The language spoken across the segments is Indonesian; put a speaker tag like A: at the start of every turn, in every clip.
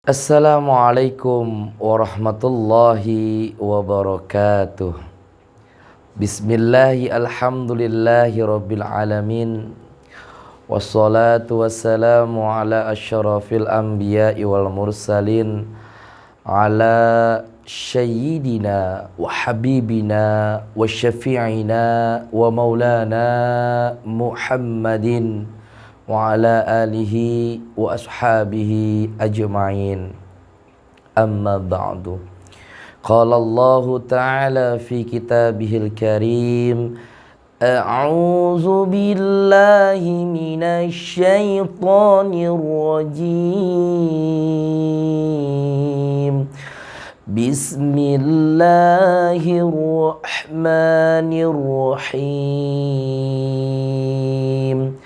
A: Assalamualaikum warahmatullahi wabarakatuh. Bismillahi alhamdulillahi rabbil alamin. Wassalatu wassalamu ala asyrafil anbiya'i wal mursalin, ala sayyidina wa habibina wa syafi'ina wa maulana Muhammadin wa ala alihi wa ashabihi ajma'in. Amma ba'du. Qala Allah ta'ala fi kitabihil karim, a'udzu billahi minasy syaithanir rajim. Bismillahirrahmanirrahim.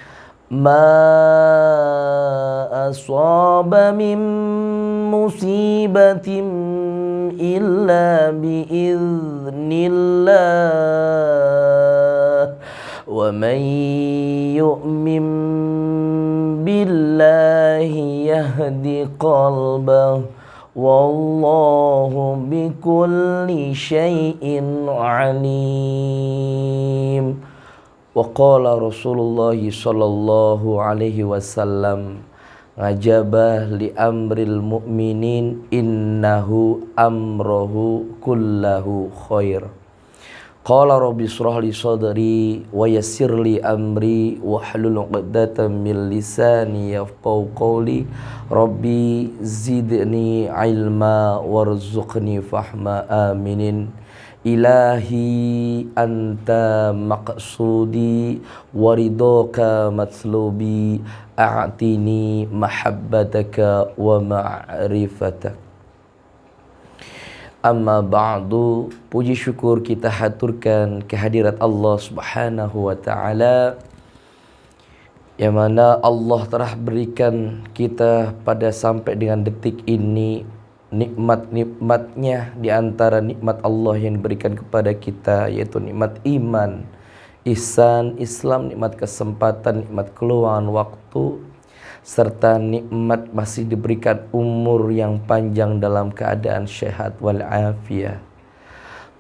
A: Ma asaba min musibatin illa biiznillah, wa man yu'min billahi yahdi qalbah, wallahu bikulli syai'in alim. Wa qala Rasulullah sallallahu alaihi wasallam, ngajabah li amril mu'minin innahu amrohu kullahu khair. Qala rabbi shrah li sadri wa yassir li amri wahlul 'uqdatam min lisani yafqahu qawli. Rabbi zidni ilma warzuqni fahma aminin. Ilahi anta maqsudi waridaka matslubi, a'tini mahabbataka wa ma'rifatak. Amma ba'du. Puji syukur kita haturkan kehadirat Allah subhanahu wa ta'ala, yang mana Allah telah berikan kita pada sampai dengan detik ini nikmat-nikmatnya. Di antara nikmat Allah yang diberikan kepada kita yaitu nikmat iman, ihsan, Islam, nikmat kesempatan, nikmat keluangan waktu, serta nikmat masih diberikan umur yang panjang dalam keadaan sehat wal afiyah.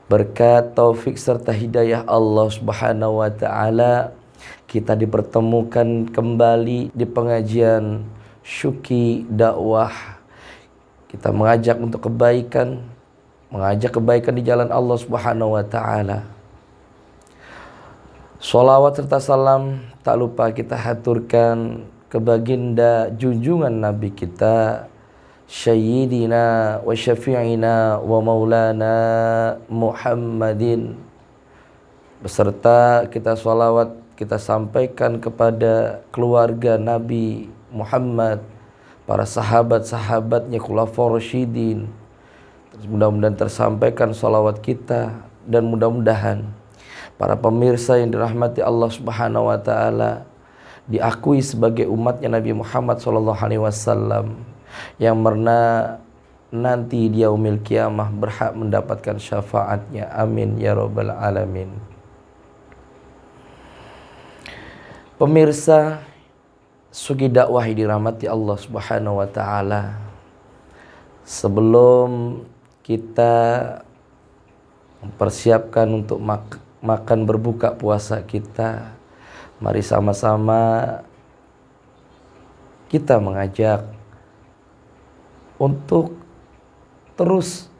A: Berkat taufik serta hidayah Allah subhanahu wa ta'ala, kita dipertemukan kembali di pengajian Syuki Dakwah. Kita mengajak untuk kebaikan, mengajak kebaikan di jalan Allah subhanahu wa ta'ala. Sholawat serta salam tak lupa kita haturkan ke baginda junjungan Nabi kita, Sayyidina wa syafi'ina wa maulana Muhammadin. Beserta kita sholawat kita sampaikan kepada keluarga Nabi Muhammad, para sahabat-sahabatnya, khulafaur rasyidin. Mudah-mudahan tersampaikan salawat kita, dan mudah-mudahan para pemirsa yang dirahmati Allah subhanahu wa ta'ala diakui sebagai umatnya Nabi Muhammad SAW, yang mana nanti di yaumil qiyamah berhak mendapatkan syafaatnya. Amin ya rabbal alamin. Pemirsa Syuki Dakwah dirahmati Allah subhanahu wa ta'ala, sebelum kita mempersiapkan untuk makan berbuka puasa kita, mari sama-sama kita mengajak untuk terus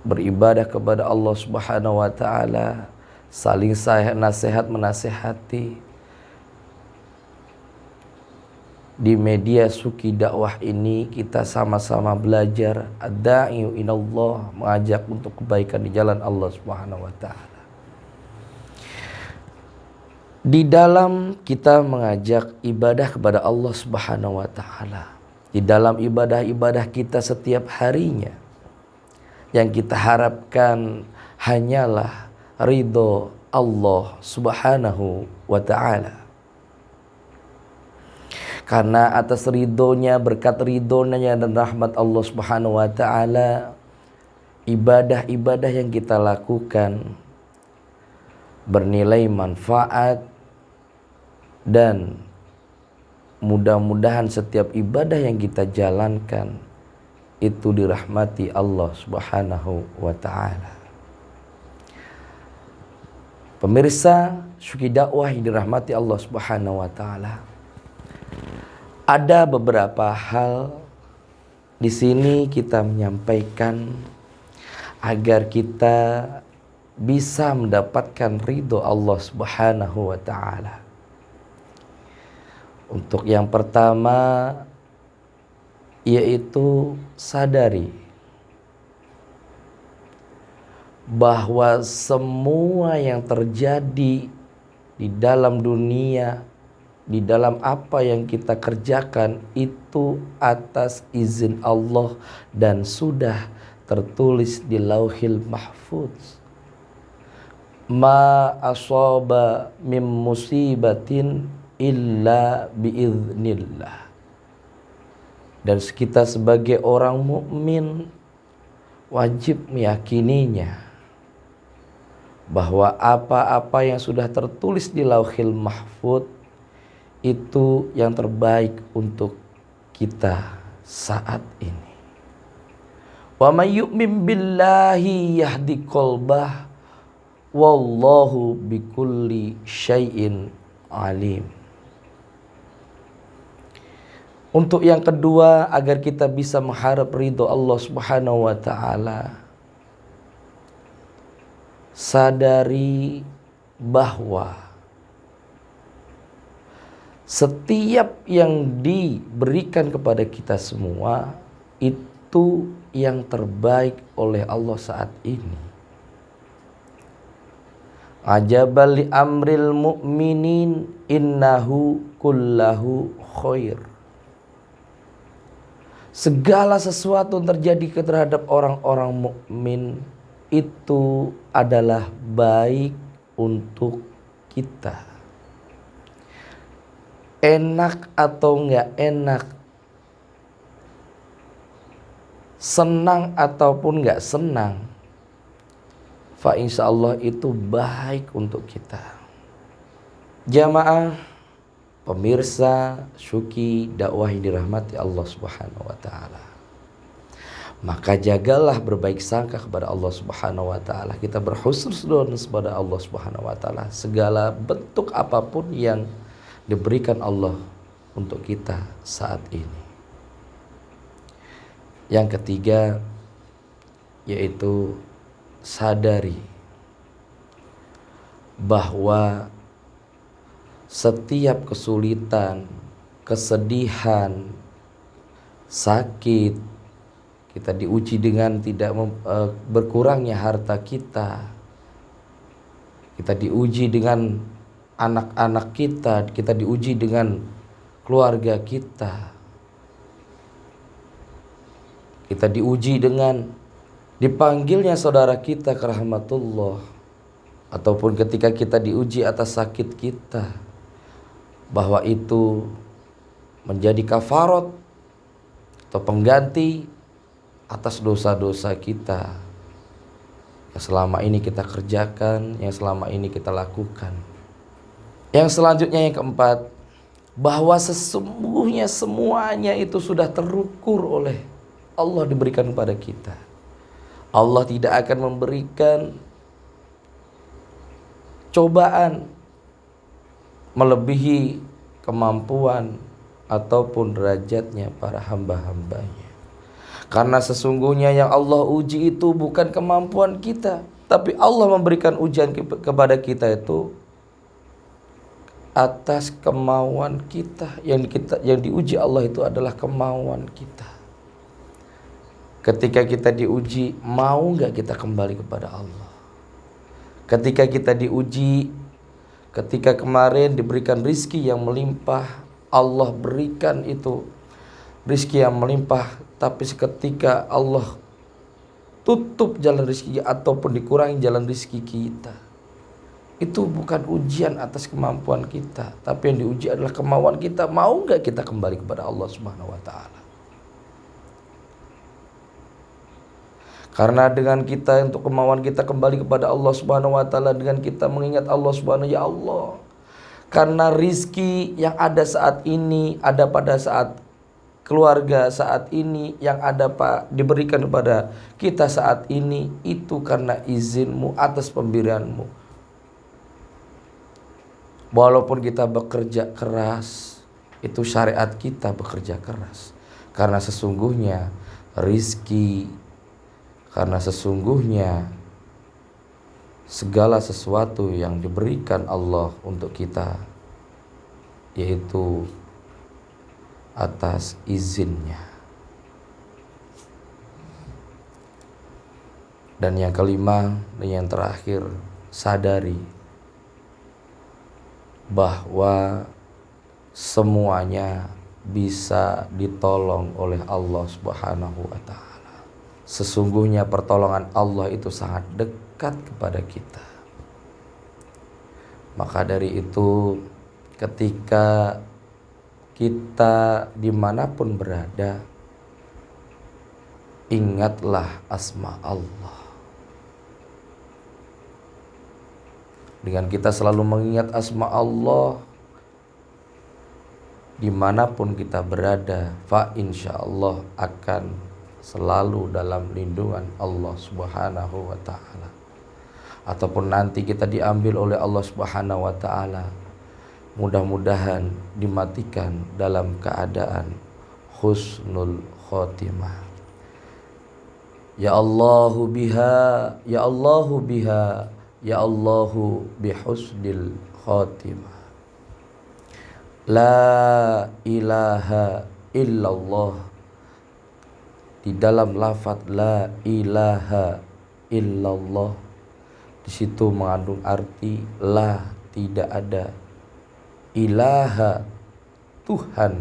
A: beribadah kepada Allah subhanahu wa ta'ala, saling nasihat menasehati. Di media Syuki Dakwah ini kita sama-sama belajar ad-da'iyu ilallah, mengajak untuk kebaikan di jalan Allah subhanahu wa ta'ala. Di dalam kita mengajak ibadah kepada Allah subhanahu wa ta'ala, di dalam ibadah-ibadah kita setiap harinya, yang kita harapkan hanyalah ridho Allah subhanahu wa ta'ala. Karena atas ridhonya, berkat ridhonya dan rahmat Allah subhanahu wa ta'ala, ibadah-ibadah yang kita lakukan bernilai manfaat, dan mudah-mudahan setiap ibadah yang kita jalankan itu dirahmati Allah Subhanahu wa taala. Pemirsa Syuki Dakwah yang dirahmati Allah Subhanahu wa taala. Ada beberapa hal di sini kita menyampaikan agar kita bisa mendapatkan ridho Allah Subhanahu wa taala. Untuk yang pertama yaitu sadari bahwa semua yang terjadi di dalam dunia, di dalam apa yang kita kerjakan itu atas izin Allah dan sudah tertulis di Lauhil Mahfuz. Ma asaba min musibatin illa biiznillah. Dan kita sebagai orang mukmin wajib meyakininya bahwa apa-apa yang sudah tertulis di Lauhil Mahfuz itu yang terbaik untuk kita saat ini. Wa may yu'min billahi yahdi qalbah wallahu bikulli syai'in alim. Untuk yang kedua, agar kita bisa mengharap ridho Allah Subhanahu wa taala, sadari bahwa setiap yang diberikan kepada kita semua itu yang terbaik oleh Allah saat ini. Ajabal li amril mu'minin innahu kullahu khair. Segala sesuatu yang terjadi terhadap orang-orang mukmin itu adalah baik untuk kita. Enak atau enggak enak, senang ataupun enggak senang, fa insyaallah itu baik untuk kita. Jamaah pemirsa Syuki Dakwah yang dirahmati Allah Subhanahu wa taala. Maka jagalah berbaik sangka kepada Allah Subhanahu wa taala. Kita berhusnuzon kepada Allah Subhanahu wa taala. Segala bentuk apapun yang diberikan Allah untuk kita saat ini. Yang ketiga yaitu sadari bahwa setiap kesulitan, kesedihan, sakit, kita diuji dengan tidak berkurangnya harta kita. Kita diuji dengan anak-anak kita diuji dengan keluarga kita. Kita diuji dengan dipanggilnya saudara kita ke rahmatullah, ataupun ketika kita diuji atas sakit kita, bahwa itu menjadi kafarat atau pengganti atas dosa-dosa kita yang selama ini kita kerjakan, yang selama ini kita lakukan. Yang selanjutnya yang keempat, bahwa sesungguhnya semuanya itu sudah terukur oleh Allah diberikan kepada kita. Allah tidak akan memberikan cobaan melebihi kemampuan ataupun derajatnya para hamba-hambanya. Karena sesungguhnya yang Allah uji itu bukan kemampuan kita, tapi Allah memberikan ujian kepada kita itu atas kemauan kita. Yang diuji Allah itu adalah kemauan kita. Ketika kita diuji, mau nggak kita kembali kepada Allah? Ketika kita diuji, ketika kemarin diberikan rizki yang melimpah, Allah berikan itu rizki yang melimpah, tapi seketika Allah tutup jalan rizki ataupun dikurangi jalan rizki kita. Itu bukan ujian atas kemampuan kita, tapi yang diuji adalah kemauan kita. Mau nggak kita kembali kepada Allah Subhanahu wa taala? Karena dengan kita, untuk kemauan kita kembali kepada Allah Subhanahu wa taala, dengan kita mengingat Allah Subhanahu, ya Allah, karena rizki yang ada saat ini ada pada saat keluarga saat ini, yang ada Pak diberikan kepada kita saat ini, itu karena izinmu atas pemberianmu. Walaupun kita bekerja keras, itu syariat kita bekerja keras. Karena sesungguhnya rizki, karena sesungguhnya segala sesuatu yang diberikan Allah untuk kita, yaitu atas izinnya. Dan yang kelima dan yang terakhir, sadari bahwa semuanya bisa ditolong oleh Allah Subhanahu wa ta'ala. Sesungguhnya pertolongan Allah itu sangat dekat kepada kita. Maka dari itu, ketika kita dimanapun berada, ingatlah asma Allah. Dengan kita selalu mengingat asma Allah, dimanapun kita berada, fa insyaallah akan selalu dalam lindungan Allah Subhanahu wa ta'ala. Ataupun nanti kita diambil oleh Allah Subhanahu wa ta'ala, mudah-mudahan dimatikan dalam keadaan husnul khotimah. Ya Allahu biha, ya Allahu biha, ya Allahu bihusnil khotimah. La ilaha illallah. Di dalam lafaz la ilaha illallah, di situ mengandung arti la, tidak ada, ilaha Tuhan,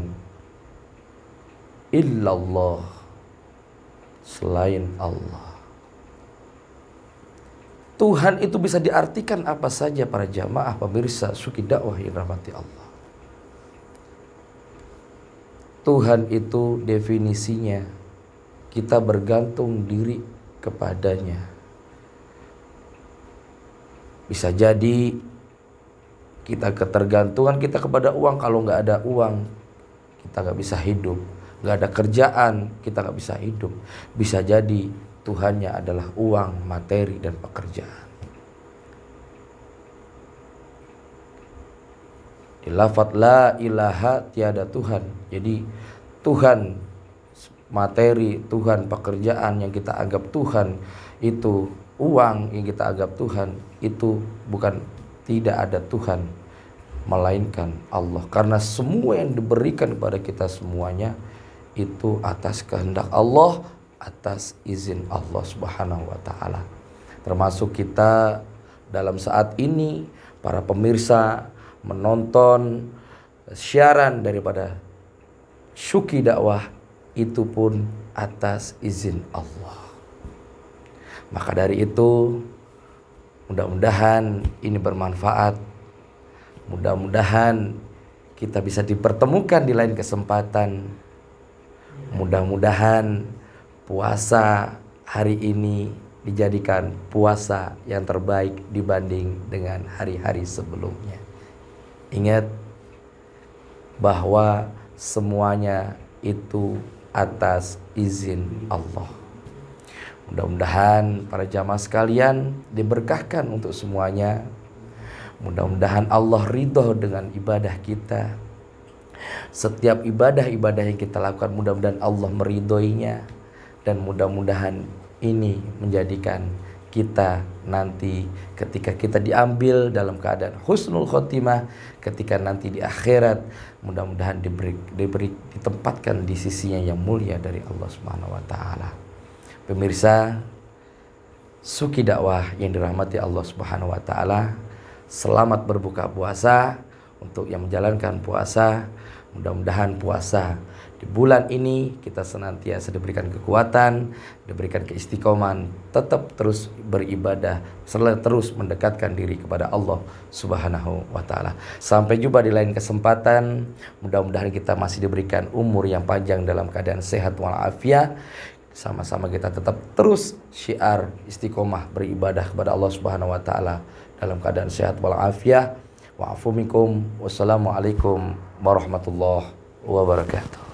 A: illallah selain Allah. Tuhan itu bisa diartikan apa saja para jamaah pemirsa Suki Dakwah yang dirahmati Allah. Tuhan itu definisinya kita bergantung diri kepadanya. Bisa jadi kita ketergantungan kita kepada uang. Kalau nggak ada uang, kita nggak bisa hidup. Nggak ada kerjaan, kita nggak bisa hidup. Bisa jadi Tuhannya adalah uang, materi, dan pekerjaan. Di lafaz la ilaha, tiada Tuhan. Jadi Tuhan materi, Tuhan pekerjaan yang kita anggap Tuhan, itu uang yang kita anggap Tuhan, itu bukan, tidak ada Tuhan melainkan Allah. Karena semua yang diberikan kepada kita semuanya itu atas kehendak Allah, atas izin Allah Subhanahu wa ta'ala. Termasuk kita dalam saat ini, para pemirsa menonton siaran daripada Syuki Dakwah, itu pun atas izin Allah. Maka dari itu, mudah-mudahan ini bermanfaat. Mudah-mudahan kita bisa dipertemukan di lain kesempatan. Mudah-mudahan puasa hari ini dijadikan puasa yang terbaik dibanding dengan hari-hari sebelumnya. Ingat bahwa semuanya itu atas izin Allah. Mudah-mudahan para jamaah sekalian diberkahkan untuk semuanya. Mudah-mudahan Allah ridho dengan ibadah kita. Setiap ibadah-ibadah yang kita lakukan, mudah-mudahan Allah meridhoinya. Dan mudah-mudahan ini menjadikan kita nanti ketika kita diambil dalam keadaan husnul khotimah, ketika nanti di akhirat, mudah-mudahan ditempatkan di sisinya yang mulia dari Allah Subhanahu wa ta'ala. Pemirsa Suki Dakwah yang dirahmati Allah Subhanahu wa ta'ala, selamat berbuka puasa. Untuk yang menjalankan puasa, mudah-mudahan puasa di bulan ini kita senantiasa diberikan kekuatan, diberikan keistiqomahan, tetap terus beribadah, selalu terus mendekatkan diri kepada Allah Subhanahu wa ta'ala. Sampai jumpa di lain kesempatan. Mudah-mudahan kita masih diberikan umur yang panjang dalam keadaan sehat walafiat. Sama-sama kita tetap terus syiar istiqomah beribadah kepada Allah Subhanahu wa ta'ala dalam keadaan sehat walafiat. Wa'afu minkum. Wassalamualaikum warahmatullahi wabarakatuh.